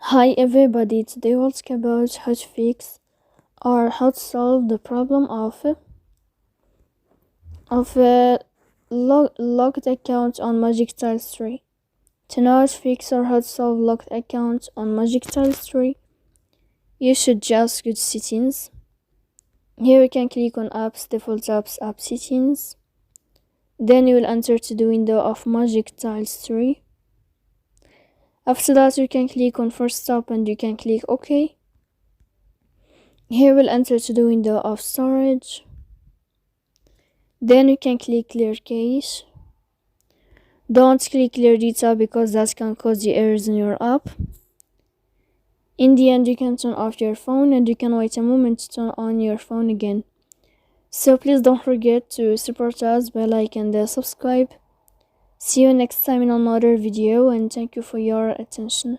Hi everybody, today we'll talk about how to fix or how to solve the problem of locked account on Magic Tiles 3. To know how to fix or how to solve locked account on Magic Tiles 3, you should just go to settings. Here you can click on apps, default apps, app settings. Then you will enter to the window of Magic Tiles 3. After that you can click on first stop and you can click OK. Here we'll enter to the window of storage. Then you can click clear cache. Don't click clear data because that can cause you errors in your app. In the end, you can turn off your phone and you can wait a moment to turn on your phone again. So please don't forget to support us by like and subscribe. See you next time in another video and thank you for your attention.